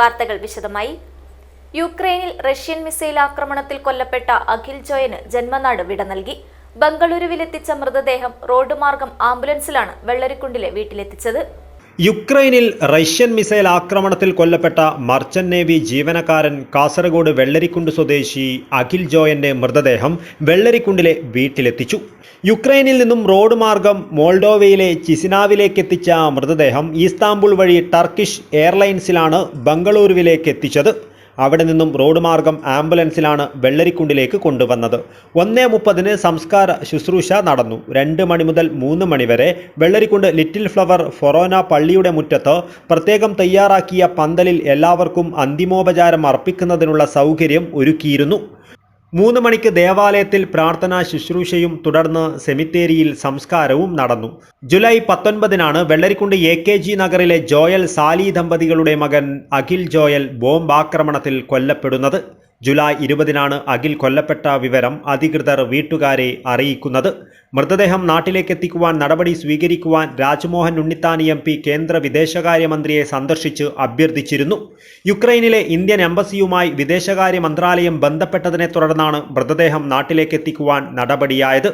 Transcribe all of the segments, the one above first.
വാർത്തകൾ വിശദമായി. യുക്രൈനിൽ റഷ്യൻ മിസൈൽ ആക്രമണത്തിൽ കൊല്ലപ്പെട്ട അഖിൽ ജോയന് ജന്മനാട് വിട നൽകി. ബംഗളൂരുവിലെത്തിച്ച മൃതദേഹം റോഡ് മാർഗം ആംബുലൻസിലാണ് വെള്ളരിക്കുണ്ടിലെ വീട്ടിലെത്തിച്ചത്. യുക്രൈനിൽ റഷ്യൻ മിസൈൽ ആക്രമണത്തിൽ കൊല്ലപ്പെട്ട മർച്ചന്റ് നേവി ജീവനക്കാരൻ കാസർഗോഡ് വെള്ളരിക്കുണ്ട് സ്വദേശി അഖിൽ ജോയന്റെ മൃതദേഹം വെള്ളരിക്കുണ്ടിലെ വീട്ടിലെത്തിച്ചു. യുക്രൈനിൽ നിന്നും റോഡ് മാർഗം മോൾഡോവയിലെ ചിസിനാവിലേക്ക് എത്തിച്ച മൃതദേഹം ഇസ്താംബുൾ വഴി ടർക്കിഷ് എയർലൈൻസിലാണ് ബംഗളൂരുവിലേക്ക് എത്തിച്ചത്. അവിടെ നിന്നും റോഡ് മാർഗം ആംബുലൻസിലാണ് വെള്ളരിക്കുണ്ടിലേക്ക് കൊണ്ടുവന്നത്. 1:30 സംസ്കാര ശുശ്രൂഷ നടന്നു. 2 മണി മുതൽ 3 മണി വരെ വെള്ളരിക്കുണ്ട് ലിറ്റിൽ ഫ്ലവർ ഫൊറോന പള്ളിയുടെ മുറ്റത്ത് പ്രത്യേകം തയ്യാറാക്കിയ പന്തലിൽ എല്ലാവർക്കും അന്തിമോപചാരം അർപ്പിക്കുന്നതിനുള്ള സൗകര്യം ഒരുക്കിയിരുന്നു. 3 മണിക്ക് ദേവാലയത്തിൽ പ്രാർത്ഥനാ ശുശ്രൂഷയും തുടർന്ന് സെമിത്തേരിയിൽ സംസ്കാരവും നടന്നു. ജൂലൈ 19 വെള്ളരിക്കുണ്ട് AKG നഗറിലെ ജോയൽ സാലി ദമ്പതികളുടെ മകൻ അഖിൽ ജോയൽ ബോംബാക്രമണത്തിൽ കൊല്ലപ്പെടുന്നത്. ജൂലൈ 20 അഖിൽ കൊല്ലപ്പെട്ട വിവരം അധികൃതർ വീട്ടുകാരെ അറിയിക്കുന്നത്. മൃതദേഹം നാട്ടിലേക്ക് എത്തിക്കുവാൻ നടപടി സ്വീകരിക്കുവാൻ രാജ്മോഹൻ ഉണ്ണിത്താൻ MP കേന്ദ്ര വിദേശകാര്യമന്ത്രിയെ സന്ദർശിച്ച് അഭ്യർത്ഥിച്ചിരുന്നു. യുക്രൈനിലെ ഇന്ത്യൻ എംബസിയുമായി വിദേശകാര്യ മന്ത്രാലയം ബന്ധപ്പെട്ടതിനെ തുടർന്നാണ് മൃതദേഹം നാട്ടിലേക്ക് എത്തിക്കുവാൻ നടപടിയായത്.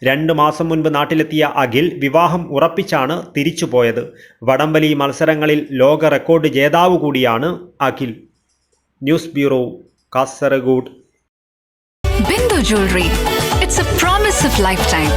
2 മാസം മുൻപ് നാട്ടിലെത്തിയ അഖിൽ വിവാഹം ഉറപ്പിച്ചാണ് തിരിച്ചുപോയത്. വടംവലി മത്സരങ്ങളിൽ ലോക റെക്കോർഡ് ജേതാവ് കൂടിയാണ് Akhil. News bureau, Kasaragod. Bindu Jewelry. It's a promise of lifetime.